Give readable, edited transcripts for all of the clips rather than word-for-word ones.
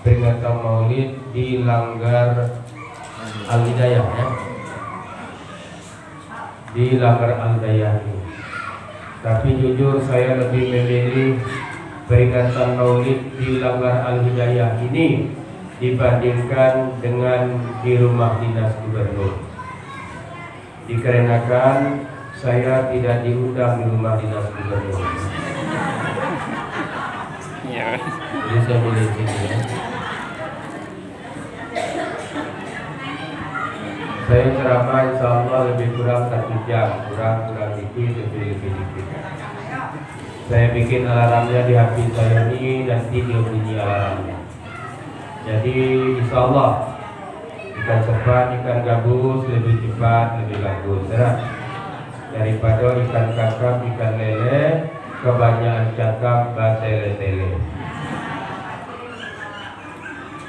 peringatan Maulid di Langgar Al-Hidayah ya. Di Langgar Al-Hidayah ini. Tapi jujur saya lebih memilih peringatan Maulid di Langgar Al-Hidayah ini dibandingkan dengan di rumah dinas gubernur. Dikarenakan saya tidak diundang di rumah dinas gubernur. Jadi saya pilih sini ya. Saya ceramah insya Allah lebih kurang 1 jam, kurang dikit, lebih dikit. Saya bikin alarmnya di HP saya ini, nanti dia bunyi alarmnya. Jadi insya Allah ikan cepat, ikan gabus lebih cepat, lebih bagus ya. Daripada ikan kakap, ikan lele, kebanyakan cakap, batele-tele.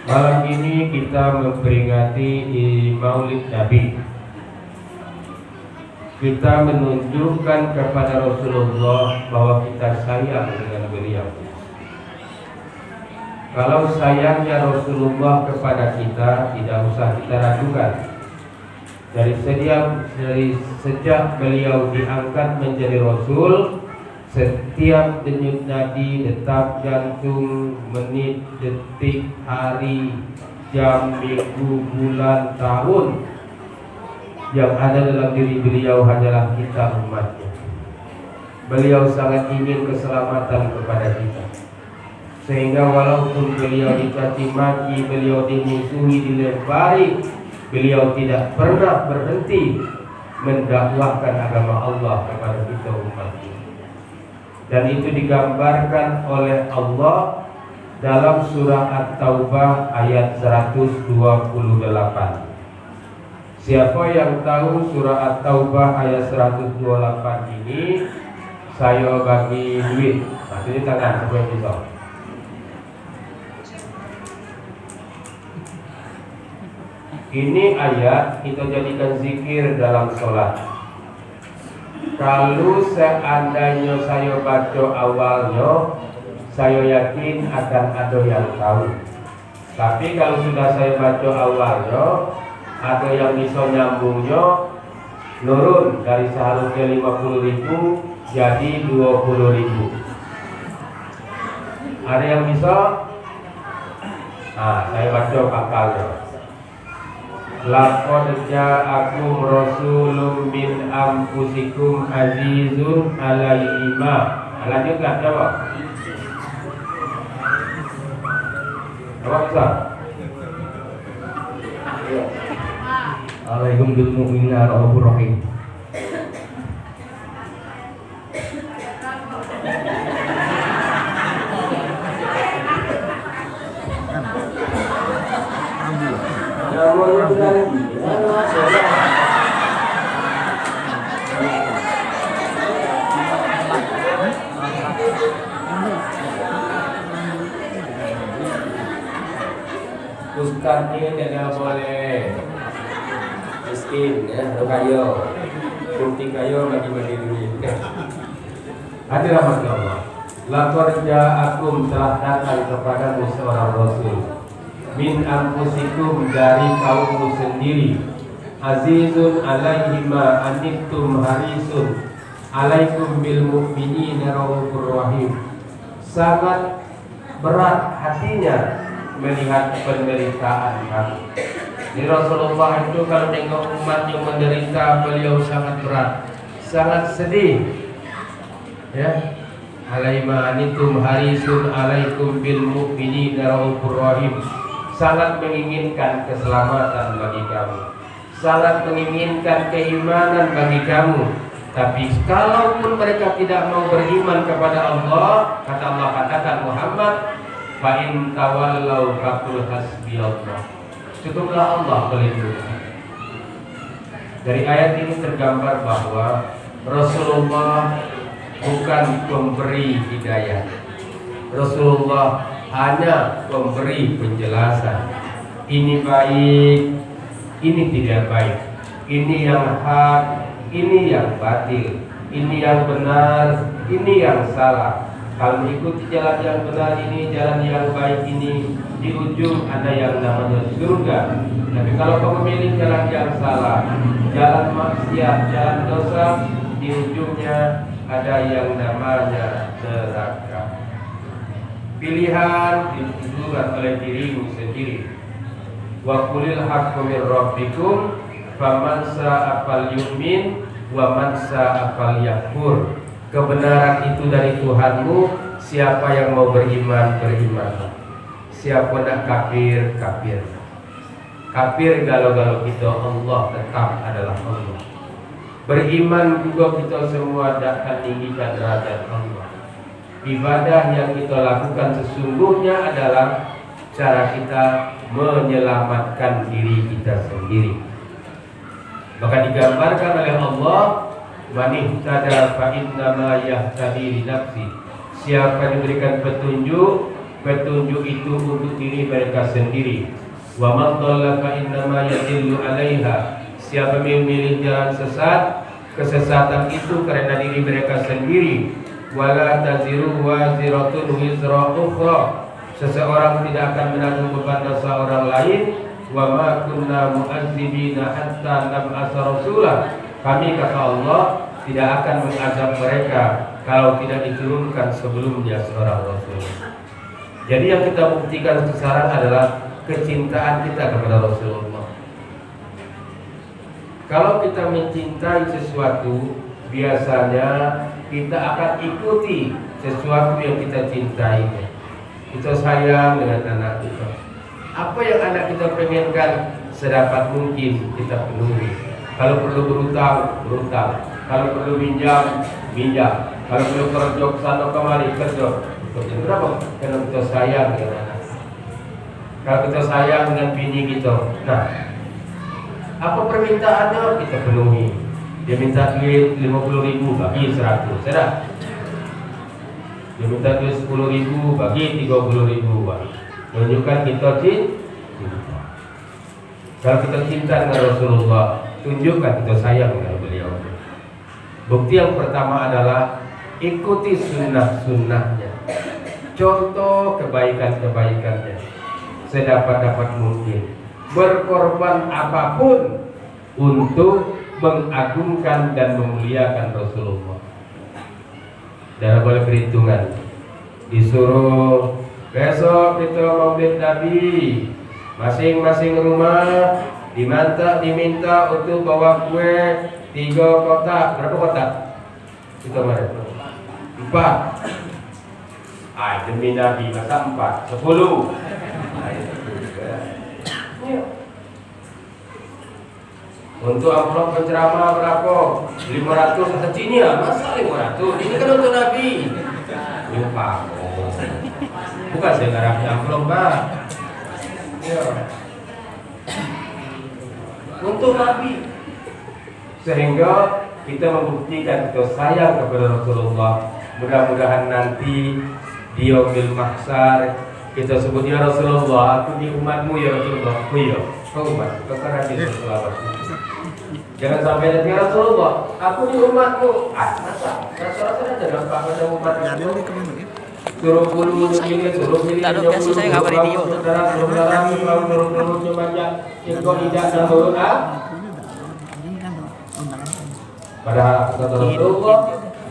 Malam ini kita memperingati Maulid Nabi. Kita menunjukkan kepada Rasulullah bahwa kita sayang dengan beliau. Kalau sayangnya Rasulullah kepada kita, tidak usah kita ragukan. Dari sejak beliau diangkat menjadi Rasul, setiap denyut nadi, detak jantung, menit, detik, hari, jam, minggu, bulan, tahun yang ada dalam diri beliau hanyalah kita umatnya. Beliau sangat ingin keselamatan kepada kita, sehingga walaupun beliau dicaci maki, beliau dimusuhi, dilempari, beliau tidak pernah berhenti mendakwahkan agama Allah kepada kita umatnya. Dan itu digambarkan oleh Allah dalam surah At-Taubah ayat 128. Siapa yang tahu surah At-Taubah ayat 128 ini, saya bagi duit. Nah, ini tangan supaya bisa. Ini ayat kita jadikan zikir dalam sholat. Kalau seandainya saya baca awalnya, saya yakin akan ada yang tahu. Tapi kalau sudah saya baca awalnya, ada yang bisa nyambungnya, nurun dari seharusnya 50.000 jadi 20.000. Ada yang bisa? Nah, saya baca pakalnya. Laqad ja'akum rasulun min anfusikum azizun 'alaihi ma. Lanjutlah, jawab. Jawab Ustaz. Alaikum bil mu'minina raufur rahim. Ustaz ini tidak boleh miskin ya, atau kayo, bukti kayo bagi-bagi duit. Hadirin Allah, laqad ja'akum, telah datang kepadamu seorang Rasul min anfusikum, dari kaummu sendiri, azizun alaihi ma anittum, harisun alaikum bil mu'minina raufur rahim. Sangat berat hatinya melihat penderitaan kamu. Di Rasulullah itu kalau tengok umat yang menderita, beliau sangat berat, sangat sedih. Ya, alaima anitum harisun alaikum bil mu'minina raufur rahim. Sangat menginginkan keselamatan bagi kamu, sangat menginginkan keimanan bagi kamu. Tapi kalaupun mereka tidak mau beriman kepada Allah, kata Allah, katakan Muhammad, fa in tawallau faqul hasbiyallah. Cukuplah Allah pelindung. Dari ayat ini tergambar bahwa Rasulullah bukan pemberi hidayah. Rasulullah hanya pemberi penjelasan. Ini baik, ini tidak baik. Ini yang hak, ini yang batil. Ini yang benar, ini yang salah. Kalau mengikuti jalan yang benar ini, jalan yang baik ini, di ujung ada yang namanya surga. Tapi kalau kau memilih jalan yang salah, jalan maksiat, jalan dosa, di ujungnya ada yang namanya neraka. Pilihan ditentukan oleh dirimu sendiri. Wa qulil haqqu mir rabbikum faman sha'a falyu'min wa man sha'a falyakfur. Kebenaran itu dari Tuhanmu, siapa yang mau beriman, beriman. Siapa nak kafir, kafir. Kafir galau-galau kita, Allah tetap adalah Allah. Beriman juga kita semua akan tinggikan derajat Allah. Ibadah yang kita lakukan sesungguhnya adalah cara kita menyelamatkan diri kita sendiri. Maka digambarkan oleh Allah, man ihtada fa innama yahtadi li nafsi. Siapa yang diberikan petunjuk, petunjuk itu untuk diri mereka sendiri. Wa man dhalla fa innama yadillu 'alaiha. Siapa memilih jalan sesat, kesesatan itu karena diri mereka sendiri. Wala taziru waziratun wizra ukhra. Seseorang tidak akan menanggung beban dosa orang lain. Wa ma kunna mu'azzibina hatta nab'atsa rasulah. Kami, kata Allah, tidak akan mengazab mereka kalau tidak diturunkan sebelumnya seorang rasul. Jadi yang kita buktikan sekarang adalah kecintaan kita kepada Rasulullah. Kalau kita mencintai sesuatu, biasanya kita akan ikuti sesuatu yang kita cintai. Kita sayang dengan anak kita. Apa yang anak kita pengenkan, sedapat mungkin kita penuhi. Kalau perlu berutang, berutang. Kalau perlu minjam, minjam. Kalau perlu kerja sana kemari, kerja. Kenapa? Karena kita sayang dengan anak. Kalau kita sayang dengan bini kita, nah, apa permintaannya kita penuhi. Dia minta duit 50.000, bagi 100, sudah. Dia minta duit 10.000, bagi 30.000, bagi. Menunjukkan kita cinta. Kalau kita cinta dengan Rasulullah, tunjukkan kita sayang dengan beliau. Bukti yang pertama adalah ikuti sunnah-sunnahnya. Contoh kebaikan-kebaikannya sedapat-dapat mungkin. Berkorban apapun untuk mengagungkan dan memuliakan Rasulullah. Dalam boleh perhitungan, disuruh besok kita maulid Nabi, masing-masing rumah diminta untuk bawa kue 3 kotak. Berapa kotak? Itu mana? 4. Demi Nabi masa 4, 10. Untuk amplop penceramah berapa? 500 kecilnya. Masa 500? Ini kan untuk Nabi. Lupa. Bukan saya ngarapin amplop, Pak. Ya. Untuk Nabi. Sehingga kita membuktikan kita sayang kepada Rasulullah. Mudah-mudahan nanti di yaumil mahsyar kita sebut, ya Rasulullah, aku di umatmu ya Rasulullah. Oh iya, kau umat, kau kan Nabi Sallallahu. Jangan sampai nanti, ya Rasulullah, aku di umatmu. Masa? Rasa-rasa ada dampak pada umatmu. Suruh bulu ini, suruh ini, saya nggak video. saudara-saudara, suruh cuma kau tidak dan turun. Padahal kata Rasulullah,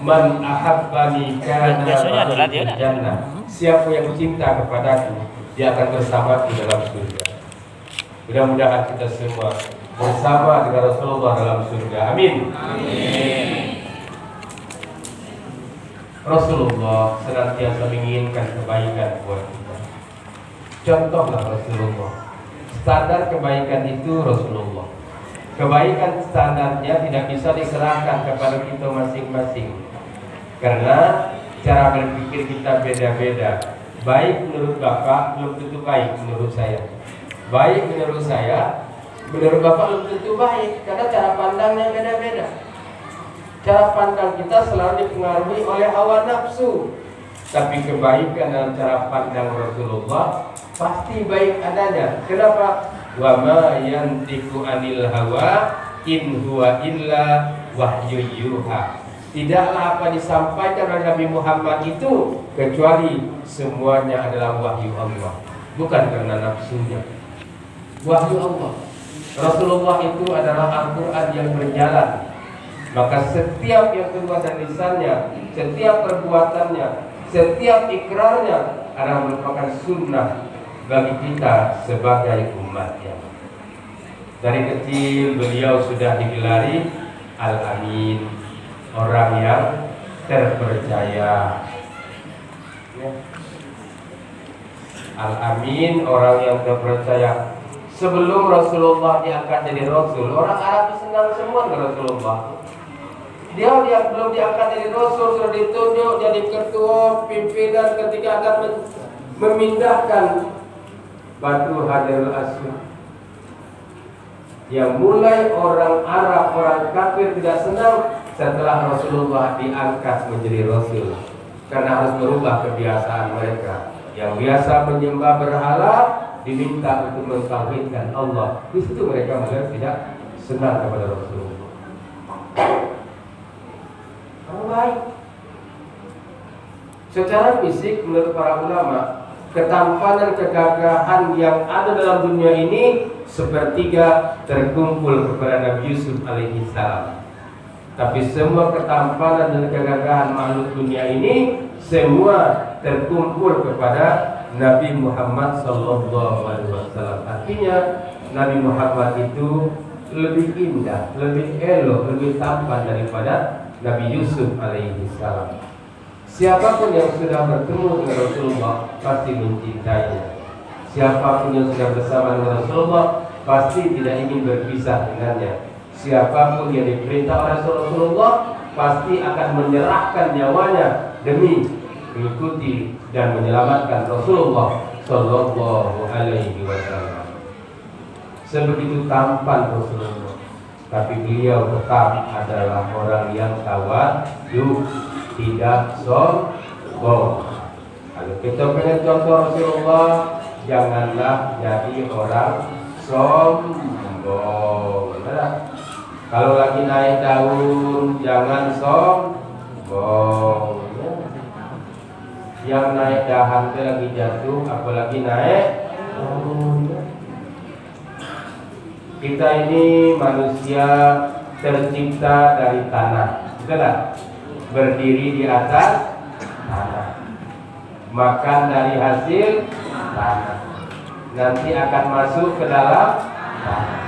man ahabbani kana fil jannah. Siapa yang cinta kepadaku, dia akan bersama di dalam surga. Mudah-mudahan kita semua bersama dengan Rasulullah dalam surga. Amin. Amin. Rasulullah senantiasa menginginkan kebaikan buat kita. Contohlah Rasulullah. Standar kebaikan itu Rasulullah. Kebaikan standarnya tidak bisa diserahkan kepada kita masing-masing. Karena cara berpikir kita beda-beda. Baik menurut Bapak belum tentu baik menurut saya. Baik menurut saya, menurut Bapak belum tentu baik. Karena cara pandangnya beda-beda. Cara pandang kita selalu dipengaruhi oleh hawa nafsu. Tapi kebaikan dalam cara pandang Rasulullah pasti baik adanya. Kenapa? Wa ma yantiqu anil hawa in huwa illa wahyu yuha. Tidaklah apa disampaikan oleh Nabi Muhammad itu kecuali semuanya adalah wahyu Allah, bukan karena nafsunya. Wahyu Allah. Rasulullah itu adalah Al-Quran yang berjalan. Maka setiap yang keluar dari lisannya, setiap perbuatannya, setiap ikrarnya adalah merupakan sunnah bagi kita sebagai umatnya. Dari kecil beliau sudah digelari Al-Amin, orang yang terpercaya. Al-Amin, orang yang terpercaya. Sebelum Rasulullah diangkat jadi Rasul, orang Arab senang semua dengan Rasulullah. Dia belum diangkat jadi Rasul, sudah ditunjuk jadi ketua pimpinan ketika akan memindahkan batu Hajarul Aswad. Yang mulai orang Arab, orang kafir tidak senang setelah Rasulullah diangkat menjadi Rasul, karena harus merubah kebiasaan mereka yang biasa menyembah berhala, diminta untuk mentauhidkan Allah. Di situ mereka mulai tidak senang kepada Rasulullah. Orang baik. Secara fisik menurut para ulama, ketampanan kegagahan yang ada dalam dunia ini sepertiga terkumpul kepada Nabi Yusuf alaihi salam. Tapi semua ketampanan dan kegagahan makhluk dunia ini semua terkumpul kepada Nabi Muhammad sallallahu alaihi wasallam. Artinya Nabi Muhammad itu lebih indah, lebih elok, lebih tampan daripada Nabi Yusuf alaihi salam. Siapapun yang sudah bertemu dengan Rasulullah pasti mencintainya. Siapapun yang sudah bersama dengan Rasulullah pasti tidak ingin berpisah dengannya. Siapapun yang diperintah oleh Rasulullah pasti akan menyerahkan nyawanya demi mengikuti dan menyelamatkan Rasulullah sallallahu alaihi wasallam. Sebegitu tampan Rasulullah, tapi beliau tetap adalah orang yang tawadhu, tidak sombong. Kalau kita pengen contoh Rasulullah, janganlah jadi orang sombong. Kalau lagi naik daun, jangan sombong. Yang naik dahan itu lagi jatuh, apalagi naik daun. Kita ini manusia tercipta dari tanah, betul tak? Berdiri di atas tanah, makan dari hasil tanah, nanti akan masuk ke dalam tanah.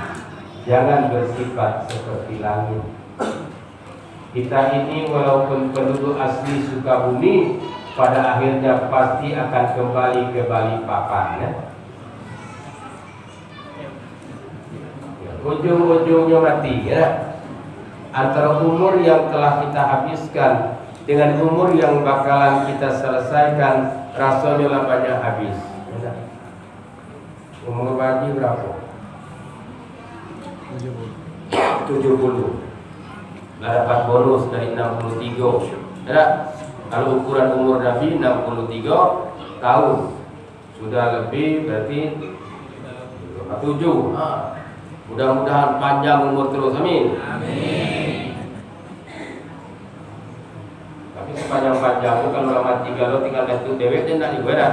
Jangan bersifat seperti langit. Kita ini walaupun penduduk asli Sukabumi, pada akhirnya pasti akan kembali ke Balikpapan, ya? Ujung-ujungnya mati, ya. Antara umur yang telah kita habiskan dengan umur yang bakalan kita selesaikan, rasanya lah banyak habis, ya. Umur Haji berapa? 70. Nah, dapat bonus dari 63, ya. Kalau ukuran umur Nabi 63 tahun, sudah lebih berarti 7. Mudah-mudahan panjang umur terus, amin. Amin. Tapi sepanjang-panjangnya kalau lama 3 lo tinggal itu dewek dan tidak digoda.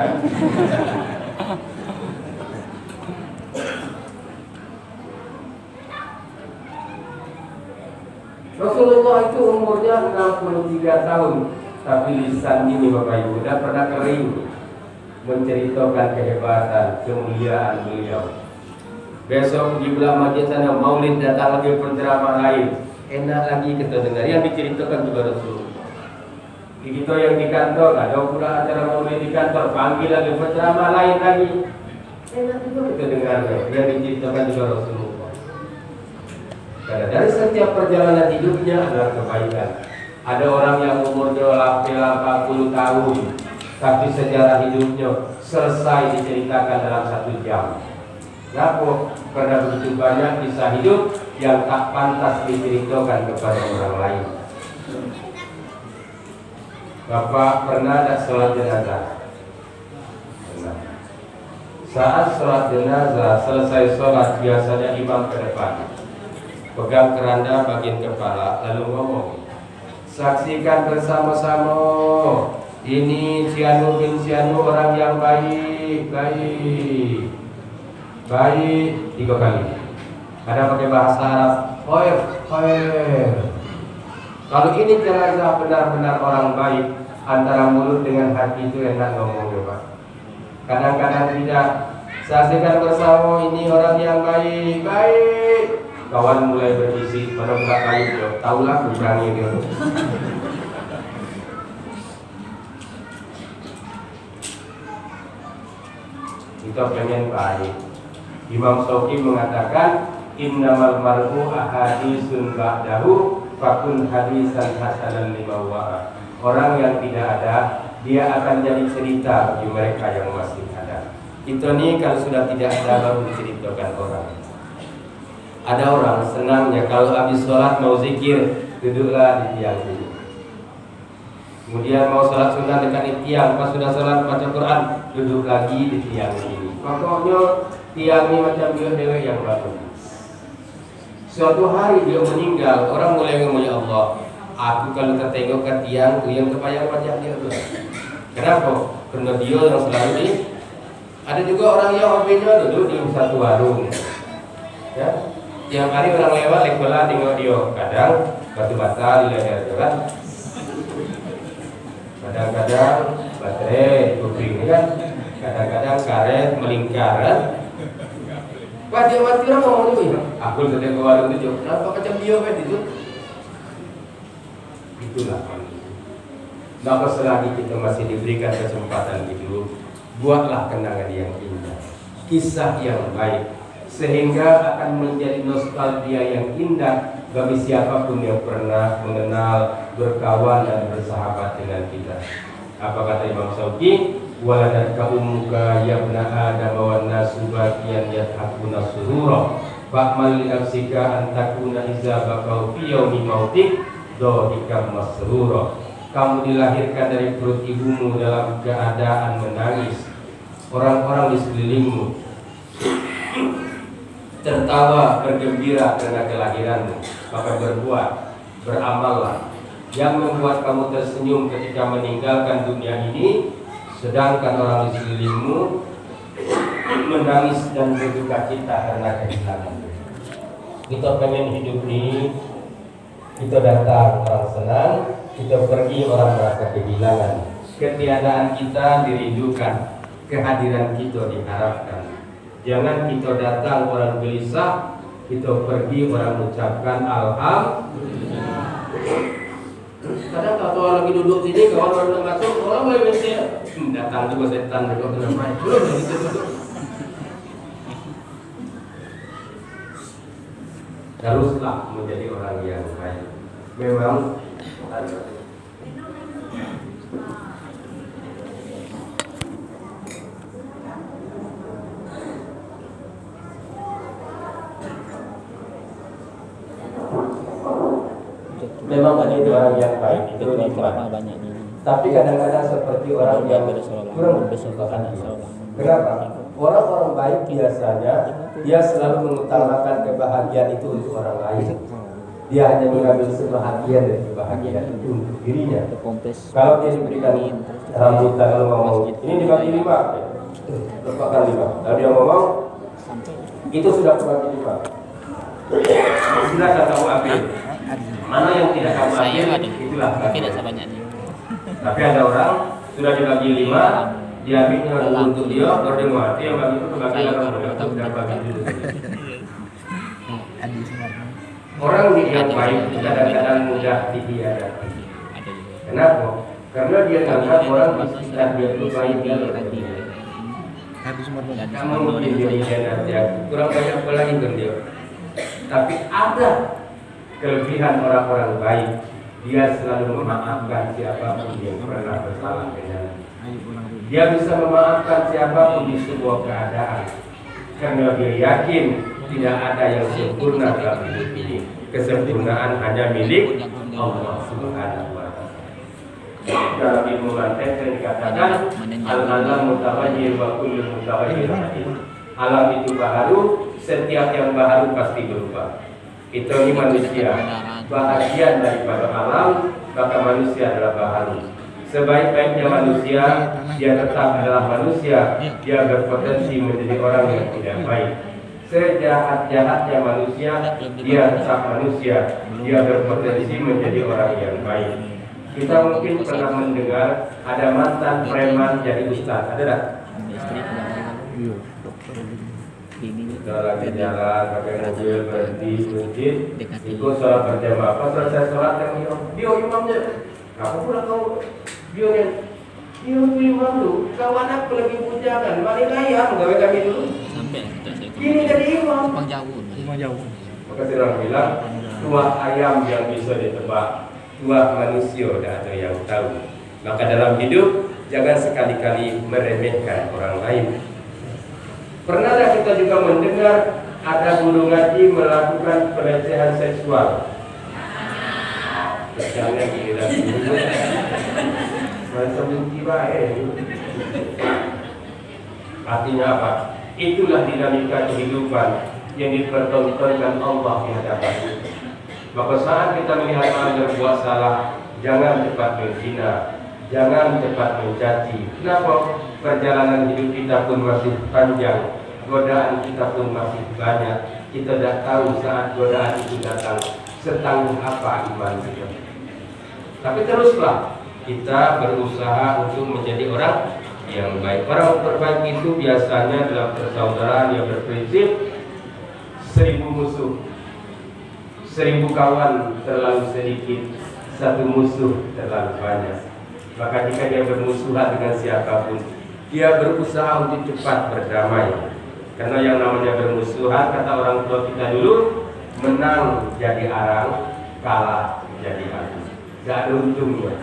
Rasulullah itu umurnya 63 tahun, tapi lisan ini Bapak Ibu tidak pernah kering menceritakan kehebatan, kemuliaan beliau. Besok di belah masjid sana Maulid datang lagi penceramah lain, enak lagi kita dengar yang diceritakan juga Rasulullah. Kita yang di kantor ada pula acara Maulid di kantor, panggil lagi penceramah lain lagi, enak juga kita dengar yang diceritakan juga Rasulullah. Karena dari setiap perjalanan hidupnya adalah kebaikan. Ada orang yang umurnya 80 tahun, tapi sejarah hidupnya selesai diceritakan dalam 1 jam. Kenapa? Karena begitu banyak kisah hidup yang tak pantas diceritakan kepada orang lain. Bapak pernah tak sholat jenazah? Pernah. Saat sholat jenazah, selesai sholat biasanya imam ke depan, pegang keranda bagian kepala, lalu ngomong, Saksikan bersama-sama. Ini Cianu bin Cianu orang yang baik. Baik 3 kali. Ada pakai bahasa Arab. Khair. Kalau ini jenazah benar-benar orang baik, antara mulut dengan hati itu enak ngomongnya Pak. Kadang-kadang tidak. Saksikan bersama, ini orang yang baik. Kawan mulai berbisik, pada buka kayu dia. Taulah kurangnya dia. Kita pengen baik. Imam Syafi'i mengatakan, innamal mar'u ahadisun ba'dahu fakun hadisan hasanan lima wa'a. Orang yang tidak ada, dia akan jadi cerita bagi mereka yang masih ada. Itu nih kalau sudah tidak ada baru diceritakan orang. Ada orang senangnya kalau habis sholat mau zikir, duduklah di tiang ini. Kemudian mau sholat sunnah dekat di tiang, pas sudah sholat baca Quran, duduk lagi di tiang ini. Pokoknya tiang ini macam dia dewa yang baru. Suatu hari dia meninggal, orang mulai ngomong, ya Allah, aku kalau tertengok ke tiang tuh yang kebayang wajah dia tuh. Kenapa? Karena dia yang selalu di. Ada juga orang yang hobinya duduk di satu warung. Ya, tiap hari orang lewat lekola tengok dia. Kadang batu bata di leher jalan. Kadang-kadang baterai kuping kan. Kadang-kadang karet melingkar kan. Wah dia mati orang ngomong itu ya. Aku sedang ke warung itu. Kenapa macam dia kan itu? Itulah manusia. Maka selagi kita masih diberikan kesempatan hidup, buatlah kenangan yang indah, kisah yang baik, sehingga akan menjadi nostalgia yang indah bagi siapapun yang pernah mengenal, berkawan dan bersahabat dengan kita. Apa kata Imam Syafi'i? Waladatka ummuka ya ibna Adam wan nasu baqiyan yathaquna surura fa'mal li nafsika an takuna iza baqau fi yaumi mautik dhahikam masrura. Kamu dilahirkan dari perut ibumu dalam keadaan menangis. Orang-orang di sekelilingmu tertawa bergembira karena kelahiranmu. Maka berbuat, beramallah yang membuat kamu tersenyum ketika meninggalkan dunia ini, sedangkan orang di sekelilingmu menangis dan berduka cita karena kehilangan. Kita pengen hidup ini, kita datang orang senang, kita pergi orang merasa kehilangan. Ketiadaan kita dirindukan, kehadiran kita diharapkan. Jangan kita datang orang gelisah, kita pergi orang mengucapkan alhamdulillah. Kadang kalau orang lagi duduk sini, kawan orang masuk, orang boleh mensia. Datang juga setan juga kenapa? Belum gitu duduk. Haruslah menjadi orang yang baik. Memang kan itu orang yang baik itu nikmat. Tapi kadang-kadang seperti orang yang kurang bersyukur. Kenapa? Orang-orang baik biasanya dia selalu mengutamakan kebahagiaan itu untuk orang lain. Dia hanya mengambil sebahagian dari kebahagiaan itu untuk dirinya. Kalau dia diberikan rambutan, kalau ngomong ini dibagi 5, lepaskan 5. Kalau dia ngomong itu sudah kebagi 5. Silakan kamu ambil. Mana yang tidak kamu ambil, itulah tidak sebanyak. Tapi ada orang sudah dibagi 5, dia ambilnya untuk dia, baru dia mati, yang bagi itu kebagi orang sudah bagi dulu. Orang yang baik kadang-kadang mudah dihianati. Kenapa? Karena dia anggap orang di sekitar dia itu baik dia lebih. Kamu mungkin dia hianati, kurang banyak pula itu dia. Tapi ada kelebihan orang-orang baik, dia selalu memaafkan siapapun yang pernah bersalah dengan dia. Bisa memaafkan siapapun di sebuah keadaan, karena dia yakin tidak ada yang sempurna dalam hidup ini. Kesempurnaan hanya milik Allah Subhanahu wa Ta'ala. Dalam ilmu mantek dikatakan al-alam mutawayyir wa kullu mutawayyir. Alam itu baharu, setiap yang baharu pasti berubah. Itu ini manusia, bahagian daripada alam, maka manusia adalah baharu. Sebaik-baiknya manusia, dia tetap adalah manusia, dia berpotensi menjadi orang yang tidak baik. Sejahat-jahatnya manusia, dia tetap manusia, dia berpotensi menjadi orang yang baik. Kita mungkin pernah mendengar ada mantan preman jadi ustaz, ada tak? Kita lagi jalan pakai mobil berhenti masjid, ikut sholat berjamaah. Pas selesai sholat yang dia imamnya, kamu pula kau dia imam tu, kawan aku lagi bujangan, mari kaya menggawe kami dulu. Ini jadi imam. Jauh. Maka orang bilang tua ayam yang bisa ditebak, tua manusia tidak ada yang tahu. Maka dalam hidup jangan sekali-kali meremehkan orang lain. Pernahkah kita juga mendengar ada guru ngaji melakukan pelecehan seksual? Jangan kira macam tiba artinya apa? Itulah dinamika kehidupan yang dipertontonkan Allah di hadapan kita. Maka saat kita melihat orang berbuat salah, jangan cepat menghina, jangan cepat mencaci. Kenapa? Perjalanan hidup kita pun masih panjang, godaan kita pun masih banyak. Kita tidak tahu saat godaan itu datang setangguh apa iman kita. Tapi teruslah kita berusaha untuk menjadi orang yang baik. Orang terbaik itu biasanya dalam persaudaraan yang berprinsip 1000 musuh, 1000 kawan terlalu sedikit, 1 musuh terlalu banyak. Maka jika dia bermusuhan dengan siapapun, dia berusaha untuk cepat berdamai. Karena yang namanya bermusuhan, kata orang tua kita dulu, menang jadi arang, kalah jadi api. Gak ada untungnya.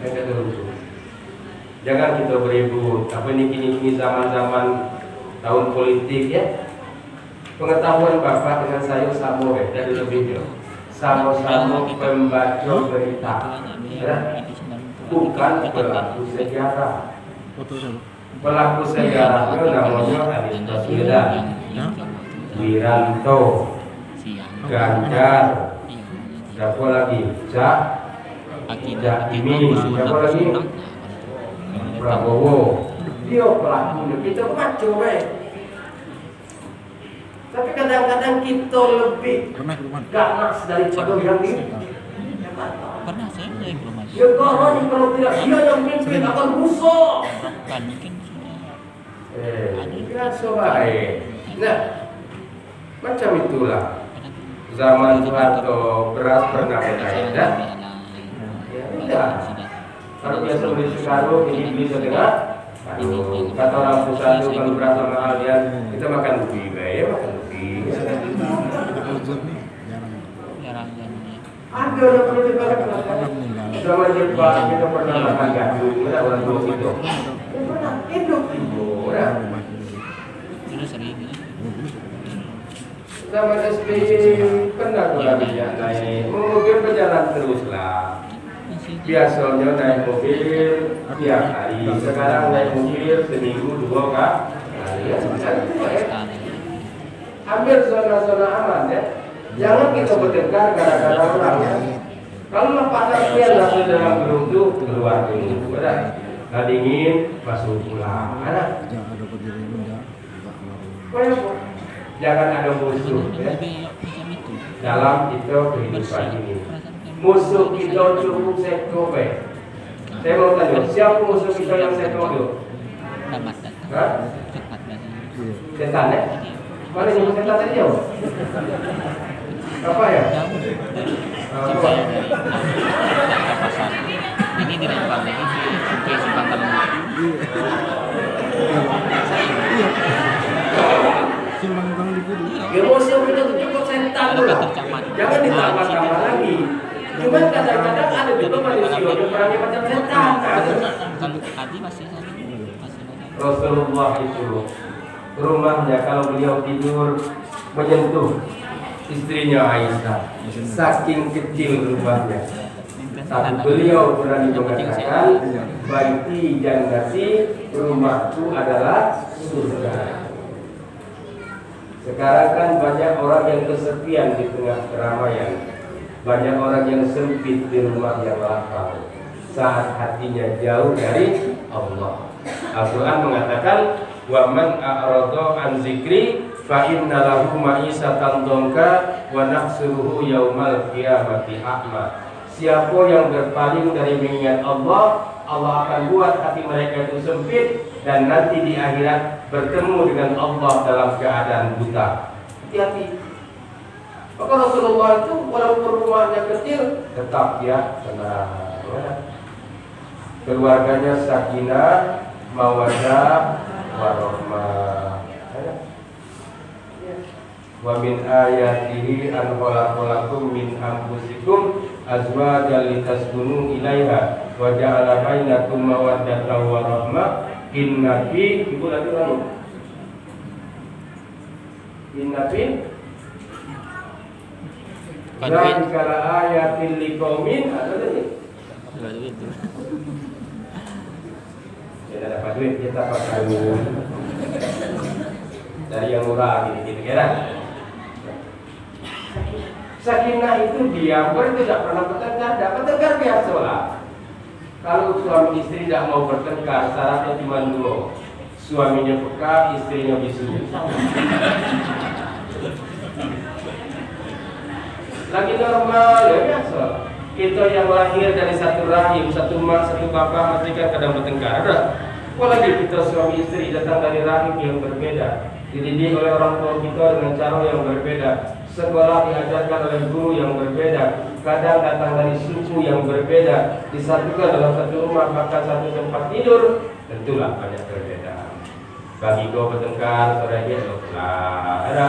Gak ada untung. Jangan kita beribut. Apa ini kini zaman-zaman tahun politik ya. Pengetahuan Bapak dengan saya sama dari lebihnya. Sama-sama pembaca berita. Ya? Bukan pelaku sejarah. Pelaku sejarahnya namanya Anies Baswedan, Wiranto, Ganjar, siapa lagi? Ini siapa lagi? Prabowo. Dia pelakunya, kita baca tapi kadang-kadang kita lebih ganas daripada yang ini. Pernah saya belum masuk. Ya kalau tidak dia yang mimpin akan rusak. Kan mungkin Biasa baik. Nah, macam itulah. Zaman Soeharto beras pernah naik, ya? Ya, tidak. Kalau biasa beli sekarang, ini beli setengah. Aduh, kata orang pusat itu kalau beras mahal dia, kita makan ubi, ya makan ubi. Ada orang perlu dibalik. Zaman Jepang kita pernah makan gandum, ada orang tua itu. Pernah hidup itu, ya. Zaman SBY pernah juga bisa naik, mungkin berjalan teruslah. Biasanya naik mobil tiap hari, sekarang naik mobil seminggu 2 kali. Hampir zona-zona aman ya. Jangan kita bertengkar gara-gara orang ya. Kalau panas dia langsung dalam gedung itu keluar dulu, benar? Nah dingin masuk pulang. Ada. Jangan ada musuh ya. Dalam itu kehidupan ini. Musuh kita cukup seko be. Saya mau tanya, siapa musuh kita yang seko itu? Hah? Setan ya? Mana yang setan tadi jauh? Apa ya? Apa? Ini dilempar lagi ke simpang kalung. Ya musuh kita itu cukup setan loh. Jangan ditambah-tambah lagi. Cuma kadang-kadang ada juga manusia yang perannya macam setan. Kalau tadi masih Rasulullah itu rumahnya kalau beliau tidur menyentuh istrinya Aisyah, saking kecil rumahnya. Tapi beliau berani mengatakan, baiti jannati, rumahku adalah surga. Sekarang kan banyak orang yang kesepian di tengah keramaian. Banyak orang yang sempit di rumah yang lapang saat hatinya jauh dari Allah. Al-Quran mengatakan, wa man a'rada an zikri fa inna lahu ma'isatan dhanka wa nahsuruhu yaumal qiyamati a'ma. Siapa yang berpaling dari mengingat Allah, Allah akan buat hati mereka itu sempit dan nanti di akhirat bertemu dengan Allah dalam keadaan buta. Hati-hati. Maka Rasulullah itu walaupun rumahnya kecil tetap ya tenang. Keluarganya sakinah, mawaddah, warahmah. Wa min ayatihi an khalaqalakum min anfusikum azwajan litaskunu ilaiha wa ja'ala bainakum mawaddatan wa rahmah inna fi ibu lagi lalu inna fi dzalika ayatin liqaumin ada tadi itu. Ya dapat duit kita pakai dari yang murah gitu kira. Sakinah itu diam, itu tidak pernah bertengkar biasalah. Kalau suami istri tidak mau bertengkar, syaratnya cuma dua. Suaminya peka, istrinya bisu. Lagi normal ya biasa. Kita yang lahir dari satu rahim, satu mak, satu bapak, masih kan kadang bertengkar. Apalagi kita suami istri datang dari rahim yang berbeda, dididik oleh orang tua kita dengan cara yang berbeda, sekolah diajarkan oleh guru yang berbeda, kadang datang dari suku yang berbeda, disatukan dalam satu rumah bahkan satu tempat tidur, tentulah banyak perbedaan. Pagi kau bertengkar, sore dia lah, ada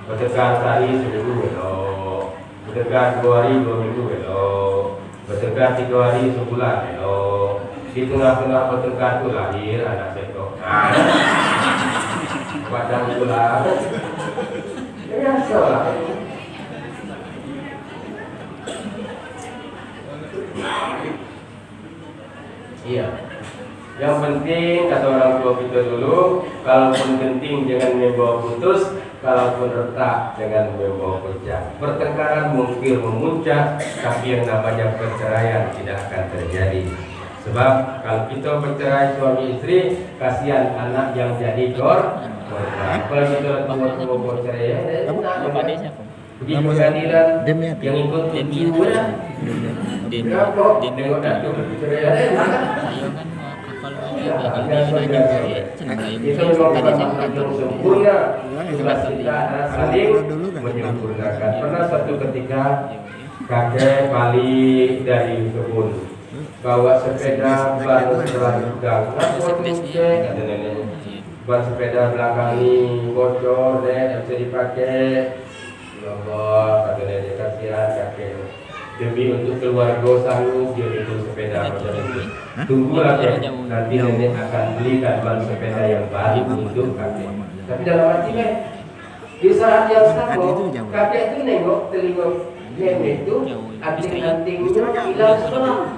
bertengkar sehari seminggu belok, bertengkar 2 hari 2 minggu belok, bertengkar 3 hari sebulan belok. Di tengah-tengah bertengkar itu lahir anak seto. Padang pula. Biasa lah. Iya. Yang penting kata orang tua kita dulu, kalaupun genting jangan membawa putus, kalaupun retak jangan membawa pecah. Pertengkaran mungkin memuncak, tapi yang namanya perceraian tidak akan terjadi. Sebab kalau kita bercerai suami istri, kasihan anak yang jadi korban. Kalau kita tua-tua bercerai, pergi pengadilan yang ikut juga. Kenapa? Dengan kartu bercerai. Itu memang sempurna. Tugas kita adalah saling menyempurnakan. Pernah suatu ketika kakek balik dari kebun, bawa sepeda ban belakang, ada neneknya. Ban sepeda belakang ini bocor, tidak bisa dipakai. Ya Allah, kata nenek, kasihan kakek. Demi untuk keluarga sanggup dia itu sepeda macam itu. Tunggulah ya, nanti nenek akan belikan ban sepeda yang baru untuk kakek. Tapi dalam hati di saat yang sama, kakek itu nengok telinga nenek itu, anting-antingnya hilang semua.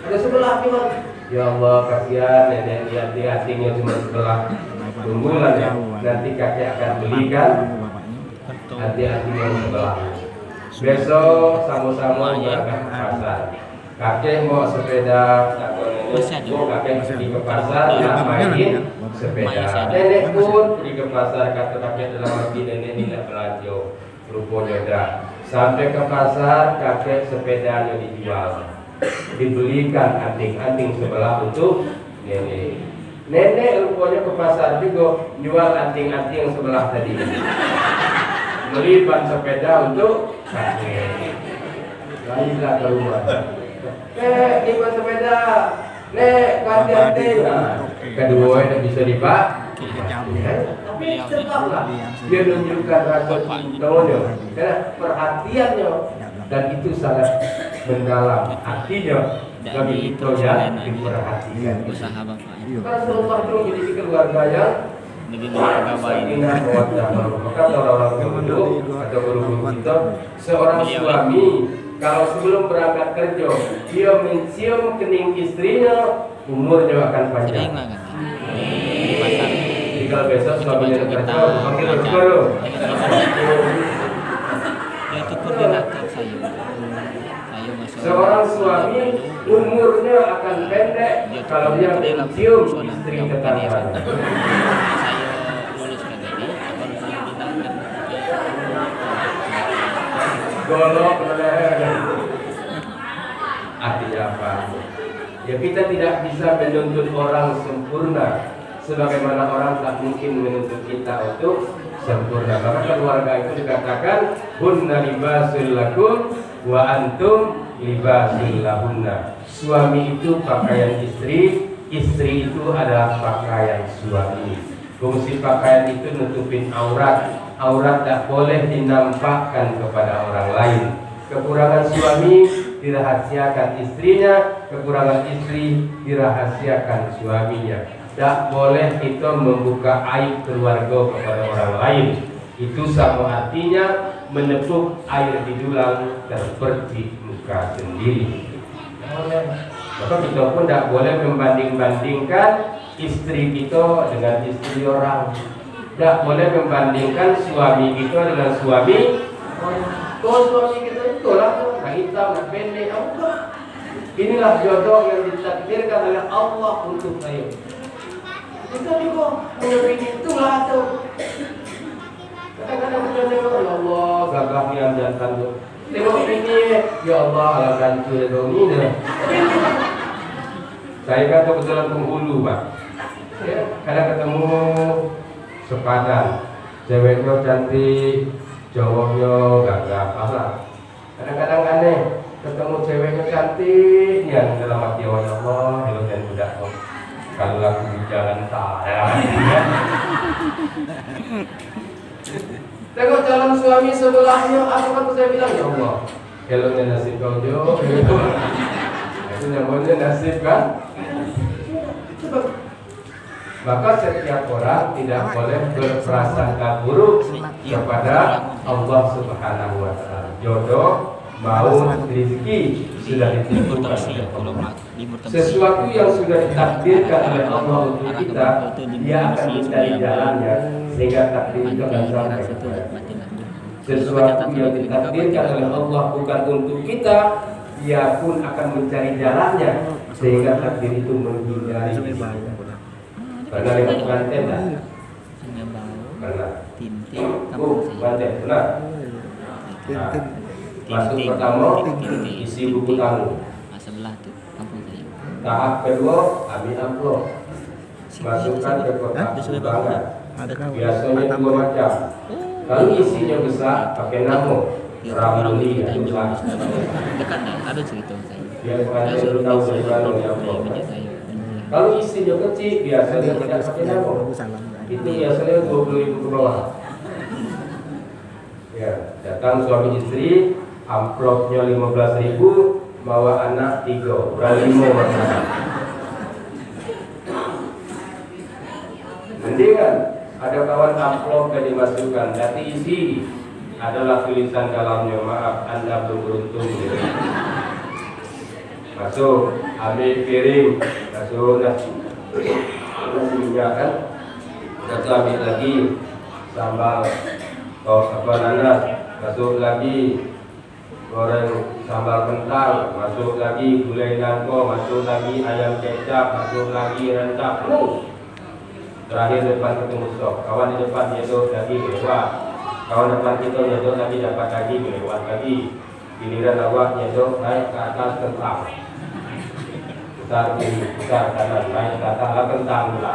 Ada sebelah cuma. Ya Allah, kasihan nenek lihat hatinya cuma sebelah. Tunggulah ya, nanti kakek akan belikan hati-hatinya sebelah. Besok sama-sama berangkat ke pasar. Kakek mau sepeda, kakek pergi ke pasar, nak mainin sepeda. Nenek pun pergi ke pasar, kata kakek dalam hati nenek tidak belanja. Rupanya dah. Sampai ke pasar, kakek sepedanya dijual. Dibelikan anting-anting sebelah untuk nenek. Nenek rupanya ke pasar juga jual anting-anting yang sebelah tadi. Beli ban sepeda untuk kakek. Lainlah ke rumah. Ini ban sepeda. Nek, kasih anting. Kedua tidak bisa dipakai. Tapi cepatlah dia menunjukkan rasa cintanya, karena perhatiannya, dan itu sangat mendalam hatinya bagi kita yang diperhatikan. Usaha bapak. Rasulullah itu memiliki keluarga yang Lebih banyak pegawai. maka orang dulu atau guru kita, seorang suami kalau sebelum berangkat kerja dia mencium kening istrinya, umurnya akan panjang. Di pasar. Jadi kalau besok suaminya kerja, panggil dulu. Dia itu koordinator saya. Seorang suami umurnya akan pendek kalau dia mencium istri tetangganya. Saya luluskan tadi, baru saya bintangkan. Golok leher. Artinya apa? Ya kita tidak bisa menuntut orang sempurna, sebagaimana orang tak mungkin menuntut kita untuk sempurna. Maka keluarga itu dikatakan hunna libasul lakum wa antum libasul lahunna. Suami itu pakaian istri, istri itu adalah pakaian suami. Fungsi pakaian itu nutupin aurat. Aurat tak boleh dinampakkan kepada orang lain. Kekurangan suami dirahasiakan istrinya, kekurangan istri dirahasiakan suaminya. Tak boleh kita membuka aib keluarga kepada orang lain. Itu sama artinya menepuk air di dulang terpercik muka sendiri. Maka kita pun tak boleh membanding-bandingkan istri kita dengan istri orang. Tak boleh membandingkan suami kita dengan suami orang. Kalau suami kita itu lah, nak hitam, nak pendek, apa? Inilah jodoh yang ditakdirkan oleh Allah untuk saya. Kita juga punya itulah tu. Kadang-kadang kita tengok, ya Allah, gagahnya jantan tu. Tengok ini, ya Allah, ala gantu dong ini. Saya kan kebetulan penghulu, Pak. Ya, kadang ketemu sepadan, ceweknya cantik, cowoknya gagah, lah. Kadang-kadang aneh, ketemu ceweknya cantik, yang dalam hati Allah, elok dan budak. Kalau aku di jalan saya, tengok calon suami sebelahnya, apa kan saya bilang, ya Allah, eloknya nasib kau jo, itu namanya nasib kan? Maka setiap orang tidak boleh berprasangka buruk kepada Allah Subhanahu wa Ta'ala. Jodoh, maut, rezeki sudah ditentukan oleh Allah. Sesuatu yang sudah ditakdirkan oleh Allah untuk kita, dia akan mencari jalannya sehingga takdir itu akan sampai kepada kita. Sesuatu yang ditakdirkan oleh Allah bukan untuk kita, dia pun akan mencari jalannya sehingga takdir itu menghindari kita. Pernah lihat pengantin tak? Pernah. Pengantin pernah. Nah, masuk pertama isi buku tamu. Sebelah tu kampung saya. Tahap kedua ambil amplop. Masukkan ke kotak sumbangan. Biasanya dua macam. Kalau isinya besar pakai nama Ramli atau Dekat dah, ada cerita saya. biar pengantin tahu bagaimana amplop. Kalau isinya kecil, biasanya tidak pakai nama. Itu biasanya 20.000 ke bawah. Ya, datang suami istri, amplopnya 15.000, bawa anak 3, berapa 5 masalah. Mendingan ada kawan amplop yang dimasukkan, nanti isi adalah tulisan dalamnya, maaf Anda belum beruntung. Masuk, ambil piring, masuk nasi minyak kan, satu ambil lagi sambal, nanas, masuk lagi goreng sambal kental, masuk lagi gulai nangko, masuk lagi ayam kecap, masuk lagi rendang, penuh. Terakhir depan ketemu stok, kawan di depan dia duduk lagi lewat, kawan depan kita nyedok lagi dapat lagi lewat lagi, giliran awak nyedok naik ke atas kentang. Putar kiri, putar kanan, naik ke atas lah kentang pula.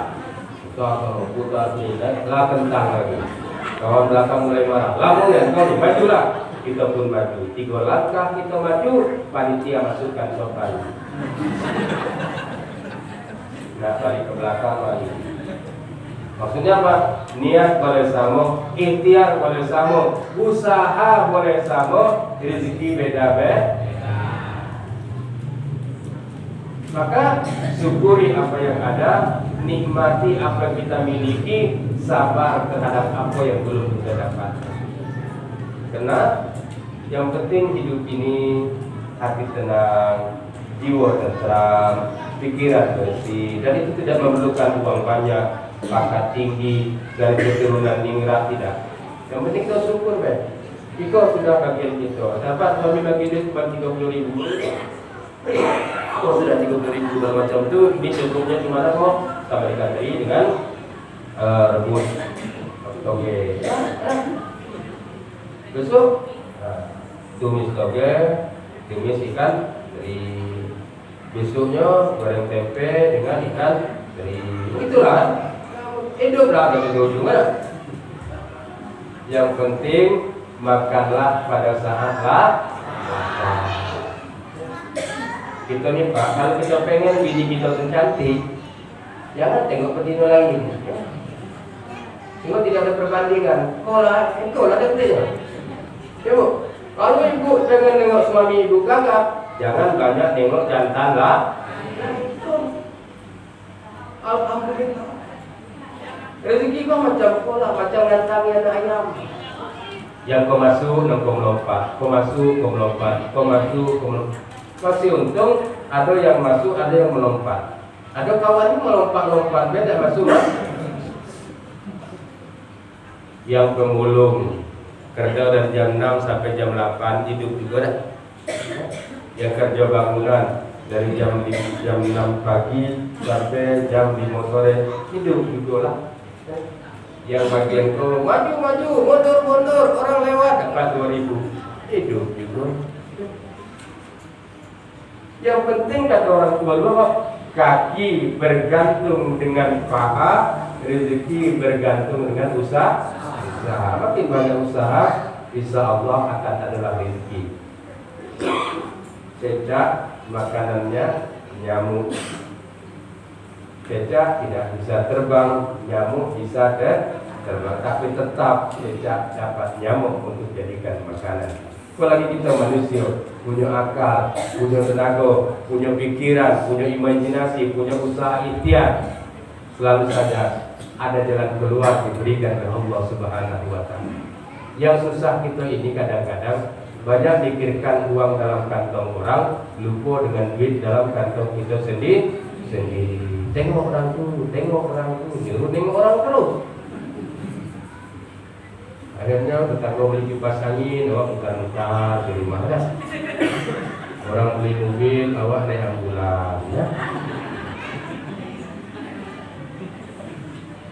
Putar kiri, naik lah kentang lagi. Kawan belakang mulai marah. Lamun ya kau majulah. Kita pun maju. 3 langkah kita maju, panitia masukkan sopan. Nah balik ke belakang lagi. Maksudnya apa? Niat boleh sama, ikhtiar boleh sama, usaha boleh sama, rezeki beda-beda. Maka syukuri apa yang ada, nikmati apa yang kita miliki, sabar terhadap apa yang belum kita dapat. Karena yang penting hidup ini hati tenang, jiwa tenang, pikiran bersih, dan itu tidak memerlukan uang banyak, pangkat tinggi, dan keturunan ningrat, tidak. Yang penting kita syukur, Iko sudah bagian kita. Dapat suami bagi dia cuma 30.000. Kok sudah 30.000 macam itu, ini cukupnya gimana kok? Sama ikan teri dengan rebus. Oke. Besok tumis toge, tumis ikan teri. Besoknya goreng tempe dengan ikan teri. Itulah. Hidup lah dari ujungnya. Yang penting makanlah pada saat lapar. Kita nih Pak, kalau kita pengen bini kita cantik, jangan tengok betina lain. Tengok tidak ada perbandingan. Kau lah ada betina. Coba, kalau ibu pengen tengok suami ibu gagap, jangan banyak tengok jantan lah. Alhamdulillah. Rezeki kau macam pola, macam nantangnya ayam. Yang kau masuk, kau melompat. Kau masuk, kau melompat. Kau masuk, kau melompat. Masih untung ada yang masuk, ada yang melompat. Ada kawannya melompat-lompat, dia tidak masuk. Yang pemulung kerja dari jam 6 sampai jam 8 hidup juga dah. Yang kerja bangunan dari jam 6 pagi sampai jam 5 sore hidup juga lah. Yang bagian tu maju mundur orang lewat dapat 2.000 hidup juga. Yang penting kata orang tua dulu, kaki bergantung dengan paha, rezeki bergantung dengan usaha. Makin banyak usaha, insya Allah akan adalah rezeki. Cecak makanannya nyamuk. Cecak tidak bisa terbang, nyamuk bisa terbang, tapi tetap cecak dapat nyamuk untuk jadikan makanan. Apalagi kita manusia, punya akal, punya tenaga, punya pikiran, punya imajinasi, punya usaha ikhtiar. Selalu saja ada jalan keluar diberikan oleh Allah Subhanahu wa Ta'ala. Yang susah kita ini kadang-kadang banyak mikirkan uang dalam kantong orang, lupa dengan duit dalam kantong kita sendiri. Tengok orang tu, nyuruh tengok orang terus. Akhirnya tetangga beli kipas angin, awak mutar-mutar di rumah dah. Orang beli mobil, awak naik ambulan, ya.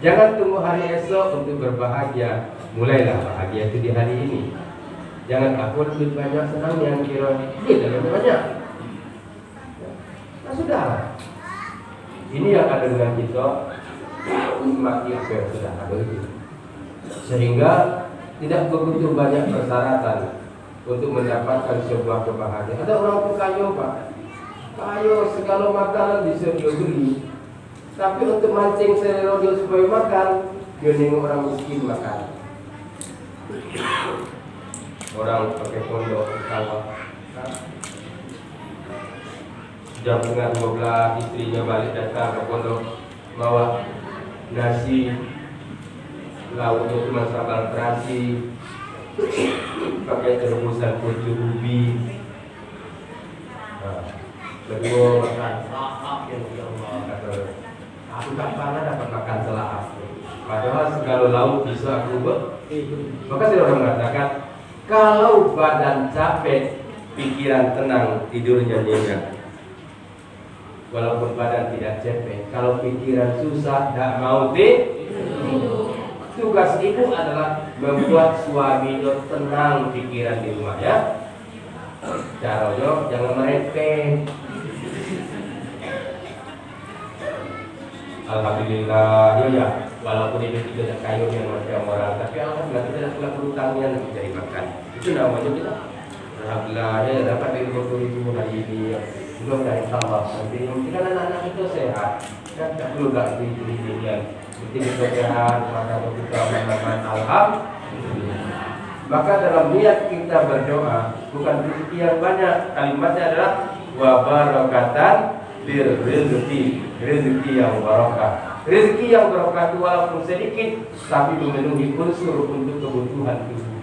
Jangan tunggu hari esok untuk berbahagia. Mulailah bahagia itu di hari ini. Jangan aku lebih banyak senang yang kira duit lebih banyak. Nah sudah. Ini yang ada dengan kita, semakin sudah ada itu. Sehingga tidak begitu banyak persyaratan untuk mendapatkan sebuah kebahagiaan. Ada orang tu kaya Pak, kaya segala makanan bisa dia beli, tapi untuk mancing selera dia supaya makan, dia nengok orang miskin makan. Orang pakai pondok kawah, jam tengah 12 istrinya balik datang ke pondok bawa nasi, lauknya cuma sambal terasi, pakai rebusan pucuk ubi. Kedua makan selap, ya Allah, kata aku tak pernah dapat makan selap. Padahal segala lauk bisa aku buat. Maka saya orang mengatakan, kalau badan capek, pikiran tenang, tidurnya nyenyak. Walaupun badan tidak capek, kalau pikiran susah, tak mau tidur. Tugas ibu adalah membuat suaminya tenang pikiran di rumah, ya. Caranya jangan merepek. Alhamdulillah, ya. Walaupun itu tidak kayu yang macam orang, tapi alhamdulillah kita tidak pula berutangnya untuk cari makan. Itu namanya kita. Alhamdulillah, ya dapat 50.000 hari ini. Belum dari Allah. Nanti kan anak-anak itu sehat, kan tak perlu tak diri-dirian. Penting kita sehat, maka kita menamakan alhamdulillah. Maka dalam niat kita berdoa, bukan rezeki yang banyak, kalimatnya adalah wa barakatan bir rezeki yang barakah. Rezeki yang barakah itu walaupun sedikit, tapi memenuhi unsur untuk kebutuhan tubuh.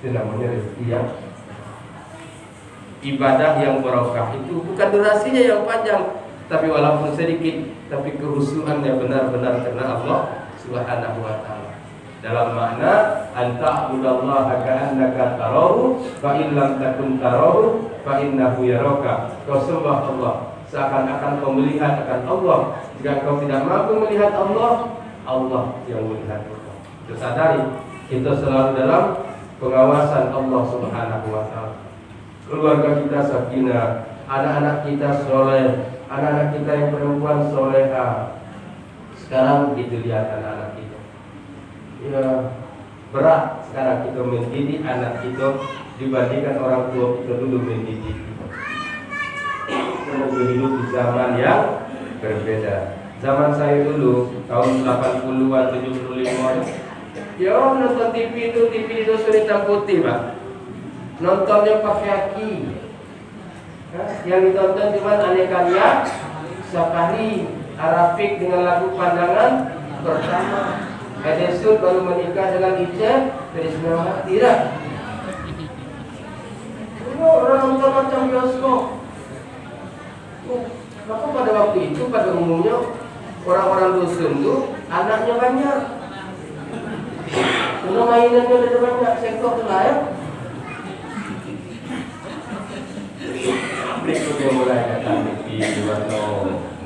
Itu namanya rezeki yang ibadah yang barakah. Itu bukan durasinya yang panjang, tapi walaupun sedikit, tapi kehusuannya benar-benar karena Allah Subhanahu wa Ta'ala. dalam makna anta'budallaha ka'annaka tarahu fa in lam takun tarahu fa innahu yaraka. Kau sembah Allah seakan-akan kau melihat akan Allah. Jika kau tidak mampu melihat Allah, Allah yang melihat kita. Kita sadari kita selalu dalam pengawasan Allah Subhanahu wa taala. Keluarga kita sakinah, anak-anak kita soleh, anak-anak kita yang perempuan soleha. Sekarang begitu lihat anak-anak kita. Ya, berat sekarang kita mendidik anak kita dibandingkan orang tua kita dulu mendidik kita. Kita hidup di zaman yang berbeda. Zaman saya dulu tahun 80-an 75-an. Ya nonton TV itu hitam putih, Pak. Nontonnya pakai aki. Yang ditonton cuma Aneka Ria, Safari, Arafik dengan lagu Pandangan Pertama. Edesud baru menikah dengan Ica dari Semarang. Tidak. Orang nonton macam bioskop. Maka pada waktu itu pada umumnya orang-orang dusun itu anaknya banyak. Kalau mainannya ada banyak sektor lain. Berikutnya mulai datang TV,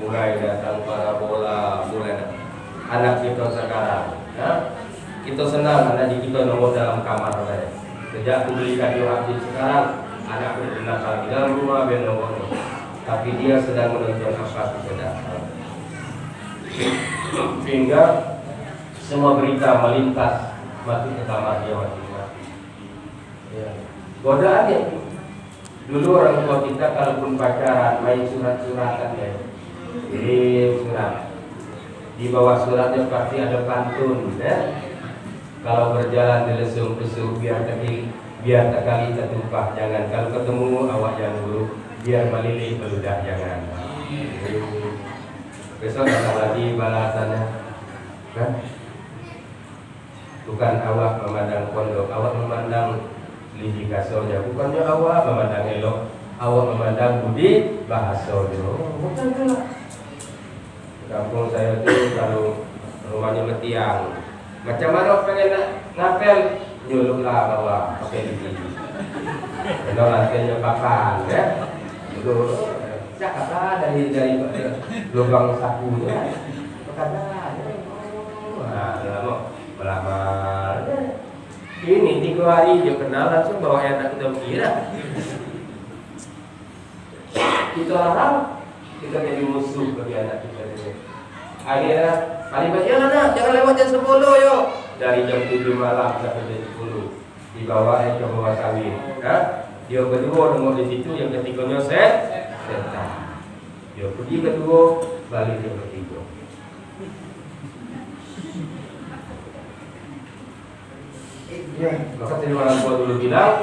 mulai datang parabola, mulai datang anak kita sekarang. Ya? Kita senang anak kita nongol dalam kamar saya. Sejak aku beli kayu habis sekarang, anak bernakal di dalam rumah nongol. Tapi dia sedang menonton apa kita datang. Sehingga semua berita melintas masuk ke kamar dia masing-masing. Ya. Godaannya itu. Dulu orang tua kita kalaupun pacaran main surat-suratan ya. Kirim surat. Di bawah suratnya pasti ada pantun ya. Kalau berjalan dilesung-lesung biar tak kali tertumpah jangan. Kalau ketemu awak jangan dulu biar melilih peludah jangan. Besok datang lagi balasannya kan? Bukan awak memandang pondok, awak memandang lidi kasonya. Bukannya awak memandang elok, awak memandang budi bahasonya. Bukan lah. Kampung saya itu kalau rumahnya metiang, macam mana pengen ngapel, nyuluklah bawa pakai lidi. Kalau lantainya papan, ya, itu cakap dari lubang sakunya, kata, melamar. Ini 3 hari dia kenal langsung bawa anak kita kira. Kita larang, kita jadi musuh bagi anak kita. Akhirnya paling banyak anak jangan lewat jam 10 yo. Dari jam 7 malam sampai jam 10 dibawa ke bawah sawit. Dia berdua nunggu di situ, yang ketiganya setan. Dia pergi kedua, balik yang ketiga. Maka tadi orang tua dulu bilang,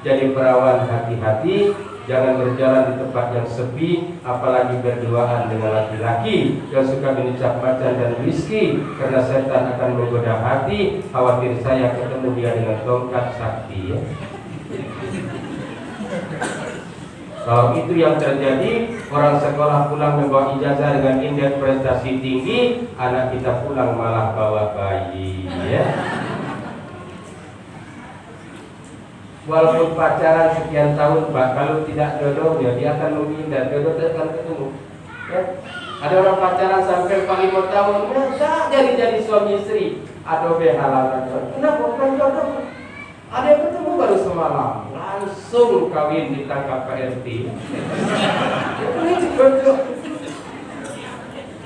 jadi perawan hati-hati, jangan berjalan di tempat yang sepi, apalagi berduaan dengan laki-laki yang suka menicap macan dan whisky, karena setan akan menggoda hati. Khawatir saya ketemu dia dengan tongkat sakti. Ya. Kalau itu yang terjadi, orang sekolah pulang membawa ijazah dengan indeks prestasi tinggi, anak kita pulang malah bawa bayi. Ya. Walaupun pacaran sekian tahun, Pak, kalau tidak jodohnya dia akan menghindar, jodoh tidak akan ketemu. Ya? Ada orang pacaran sampai 5 tahun, tak jadi suami istri. Ada halangan. Kenapa? Bukan jodoh. Ada yang ketemu baru semalam, langsung kawin ditangkap Pak RT. Ini jodoh.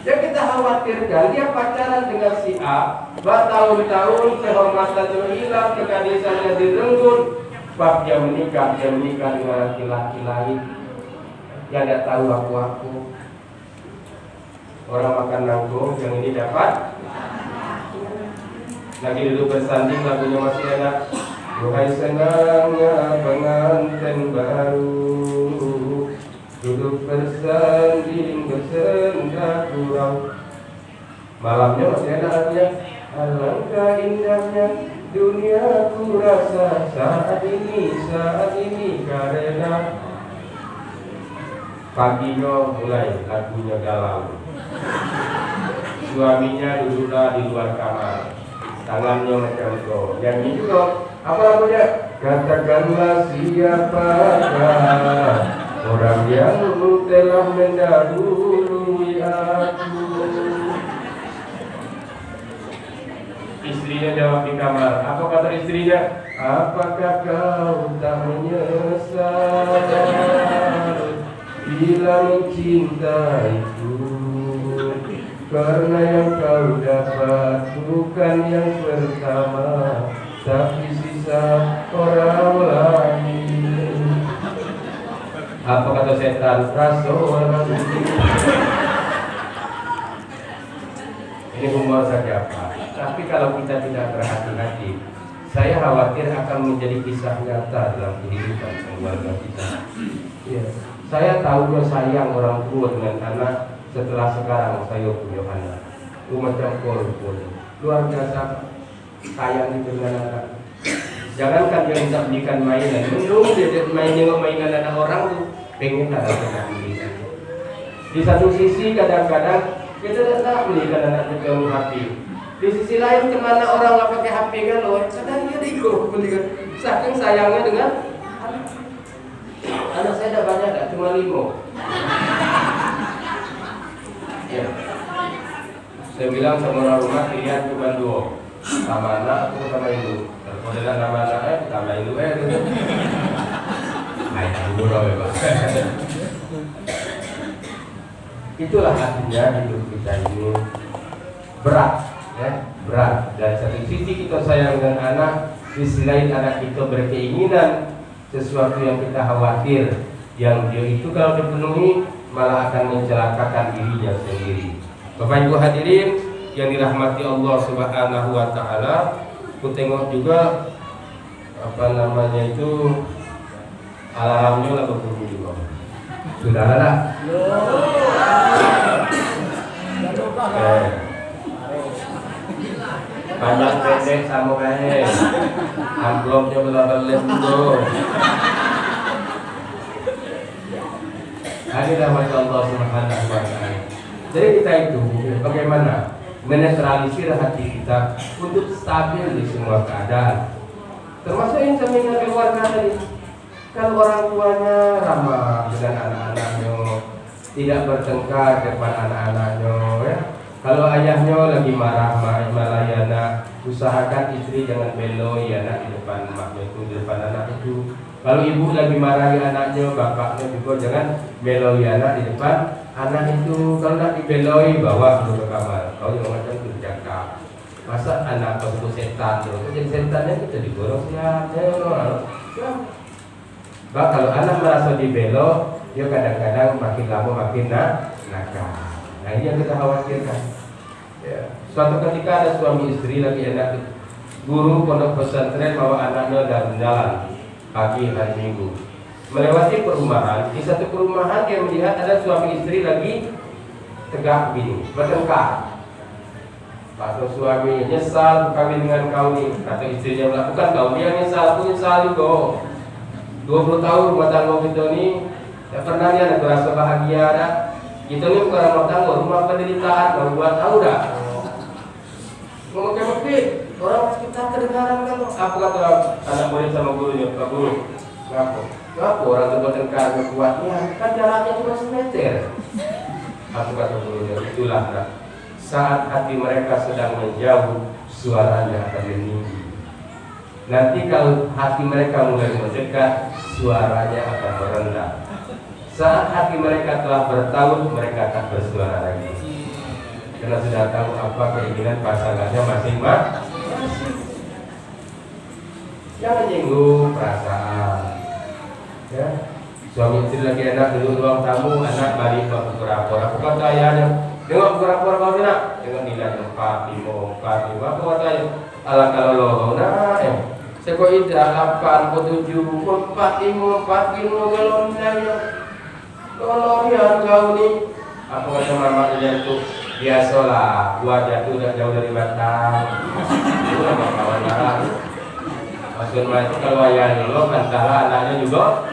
Yang kita khawatirkan dia pacaran dengan si A, bertahun-tahun kehormatannya hilang, kekadisannya direnggut. Sebab dia menikah dengan laki-laki lain yang tidak tahu aku. Orang makan nanggung, yang ini dapat. Lagi duduk bersanding, lagunya masih enak. Duhai senangnya pengantin baru, duduk bersanding bersenda gurau. Malamnya masih enak lagunya. Alangkah indahnya dunia ku rasa saat ini karena paginya mulai lagunya galau. Suaminya duduklah di luar kamar. tangannya macam itu. Nyanyi juga. Apa lagunya? Katakanlah siapakah orang yang telah mendahului aku. Istrinya jawab di kamar. Apa kata istrinya? Apakah kau tak menyesal bila mencintaiku? Karena yang kau dapat bukan yang pertama, tapi sisa orang lain. Apa kata setan? Rasa orang ini. Ini humor saja Pak. Tapi kalau kita tidak berhati-hati, saya khawatir akan menjadi kisah nyata dalam kehidupan keluarga kita. Ya. Saya tahu sayang orang tua dengan anak setelah sekarang saya punya anak. Rumah campur luar biasa sayang itu dengan anak. Jangankan dia minta belikan mainan, belum dia nengok mainan anak orang tuh pengen ada mainan. Di satu sisi kadang-kadang kita tak belikan anak kita HP. Di sisi lain kemana orang nggak pakai HP kan loh, kadang dia digo belikan. Saking sayangnya dengan anak saya ada banyak, tak cuma 5. Ya. Saya bilang sama orang rumah pilihan cuma 2, sama anak atau sama ibu. Kalau dengan nama anak sama ibu gitu. Hai, buruk ya Pak. Itulah artinya hidup kita ini berat, ya, berat. Dan satu sisi kita sayang dengan anak, di sisi lain anak kita berkeinginan sesuatu yang kita khawatir, yang dia itu kalau dipenuhi malah akan mencelakakan dirinya sendiri. Bapak Ibu hadirin yang dirahmati Allah Subhanahu wa taala, aku tengok juga apa namanya itu alarmnya lah berbunyi juga. Sudah ada? Panjang pendek sama kayak amplopnya belum tuh. Hadirin Allah Subhanahu wa taala. Jadi kita itu bagaimana menetralisir hati kita untuk stabil di semua keadaan. Termasuk yang saya ingat keluarga tadi. Kalau orang tuanya ramah dengan anak-anaknya, tidak bertengkar depan anak-anaknya, ya. Kalau ayahnya lagi malah ya nak, usahakan istri jangan beloi anak di depan emaknya itu, di depan anak itu. Kalau ibu lagi marahi anaknya, bapaknya juga jangan beloi anak di depan anak itu. Kalau nak dibeloi, bawa ke kamar. Kalau yang macam itu jaga. Masa anak itu setan, jadi setannya kita digorong ya. Bah, kalau anak merasa dibelo, dia kadang-kadang makin lama makin nakal. Nah ini yang kita khawatirkan. Ya. Suatu ketika ada suami istri lagi enak, guru pondok pesantren bawa anaknya dalam jalan pagi hari Minggu, melewati perumahan. Di satu perumahan dia melihat ada suami istri lagi tegak begini, bertengkar. Kata suami, nyesal kawin dengan kau nih. Kata istrinya, melakukan kau dia nyesal, aku nyesal juga. 20 tahun rumah tangga kita ni tak pernah dia ada rasa bahagia dah. Kita ni bukan rumah tangga, rumah penderitaan. Kau buat tahu dah. Ngomong kayak orang kita kedengaran kan. Apa kata anak murid sama gurunya? Pak guru, ngapa orang tu bertengkar kuatnya? Kan jaraknya cuma semeter. Apa kata gurunya? Itulah dah. Saat hati mereka sedang menjauh, suaranya akan meninggi. Nanti kalau hati mereka mulai mendekat, suaranya akan merendah. Saat hati mereka telah bertaut, mereka akan bersuara lagi. Karena sudah tahu apa keinginan pasangannya masing-masing. Jangan nyinggung perasaan. Ya, suami istri lagi enak duduk ruang tamu, anak balik berpura-pura. Aku kata ayahnya, tengok berpura-pura kau tidak? Tengok nilai 4, 5, 4, 5. Aku kata ayah, ala kalau lo, nah seko ida 8, 7, 4, 5, 4, 5 galon nilainya. Kalau dia kau ni, apa kata mama dia tu biasalah, gua jatuh dah jauh dari batang. Itu nama kawan marah. Maksudnya itu kalau ayah lo antara anaknya juga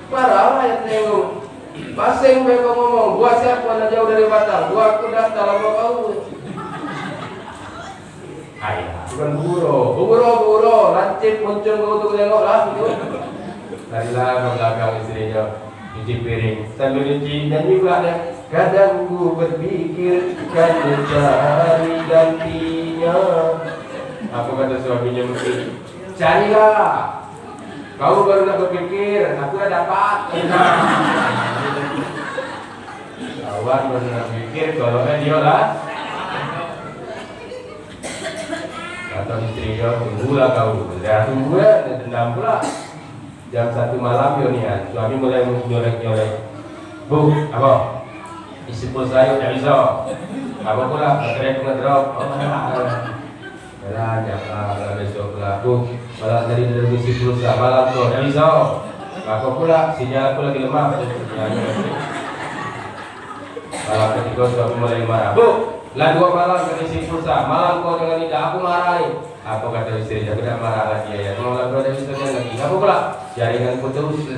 marah ayat tengok. Pasang mereka ngomong, gua siapa nak jauh dari batang, gua aku dah dalam kau. Ayah, bukan buro, lancip muncul kau tuh tengok lah itu. Larilah ke belakang istrinya, cuci piring sambil cuci dan juga ada. Kadang ku berpikir kan mencari gantinya. Apa kata suaminya mungkin? Carilah. Kau baru nak berpikir, aku dah dapat. Kawan baru nak berpikir, kalau dia lah. Atau istrinya tunggulah kau. Dah tunggu dan dendam pula. Jam 1 malam Yonian, suami mulai nyolek-nyolek. Bu, apa? Isi pulsa saya tak bisa. Apa pula? Baterai pun drop. Jalan, jangan besok pula. Bu, malah dari isi pulsa malam tu tak bisa. Apa pula? Sinyal aku lagi lemah. Malam ketiga suami mulai marah. Bu, lah 2 malam ke isi pulsa. Malam kau dengan tidak aku marahi. Apa kata istri? Dia tidak marah lagi ya. Malam kau ada istrinya lagi. Apa pula? Jaringan putus.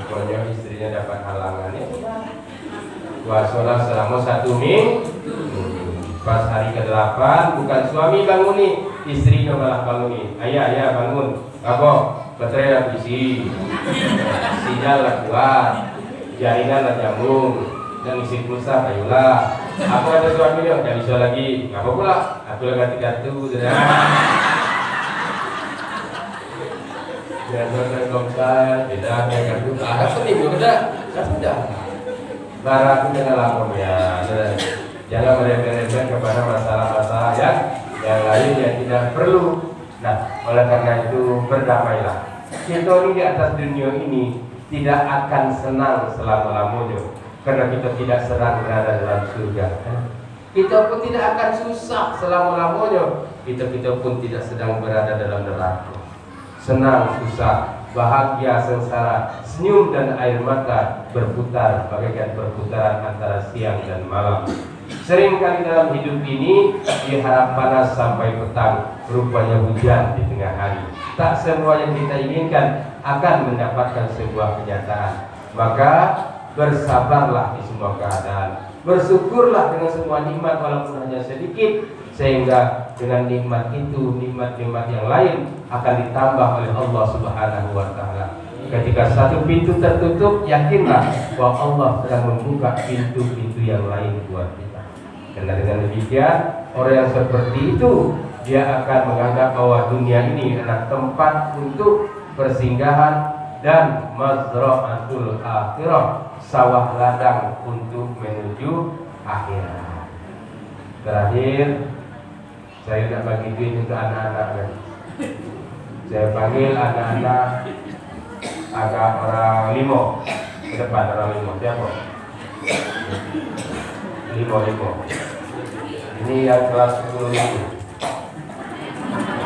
Pokoknya istrinya dapat halangan ya. Puasalah selama 1 minggu. Pas hari ke-8 bukan suami banguni, istrinya malah banguni. Ayah bangun. Apa? Baterai dah isi. Sinyal lah kuat. Jaringan lah nyambung. Dan isi pulsa ayolah. Apa ada suaminya? Tak bisa lagi. Apa pula? Aku lah ganti kartu. Jangan komsel, tidak ada kartu. Apa nih? Sudah. Barang dengan lapornya. Jangan meremeh-remeh kepada masalah-masalah yang lain yang tidak perlu. Nah, oleh karena itu berdamailah. Kita ini di atas dunia ini tidak akan senang selama-lamanya, karena kita tidak sedang berada dalam surga. Kita pun tidak akan susah selama-lamanya. Kita pun tidak sedang berada dalam neraka. Senang, susah, bahagia, sengsara, senyum dan air mata berputar bagaikan perputaran antara siang dan malam. Seringkali dalam hidup ini diharap panas sampai petang, rupanya hujan di tengah hari. Tak semua yang kita inginkan akan mendapatkan sebuah kenyataan. Maka bersabarlah di semua keadaan. Bersyukurlah dengan semua nikmat walaupun hanya sedikit, sehingga dengan nikmat itu, nikmat-nikmat yang lain akan ditambah oleh Allah Subhanahu wa taala. Ketika satu pintu tertutup, yakinlah bahwa Allah sedang membuka pintu-pintu yang lain buat kita. Karena dengan demikian, orang yang seperti itu dia akan menganggap bahwa dunia ini adalah tempat untuk persinggahan dan mazra'atul akhirah, sawah ladang untuk menuju akhirat. Terakhir, saya nak bagi duit untuk anak-anak kan. Saya panggil anak-anak agak orang 5 ke depan, orang 5. Siapa? 5. Ini yang kelas 10 itu.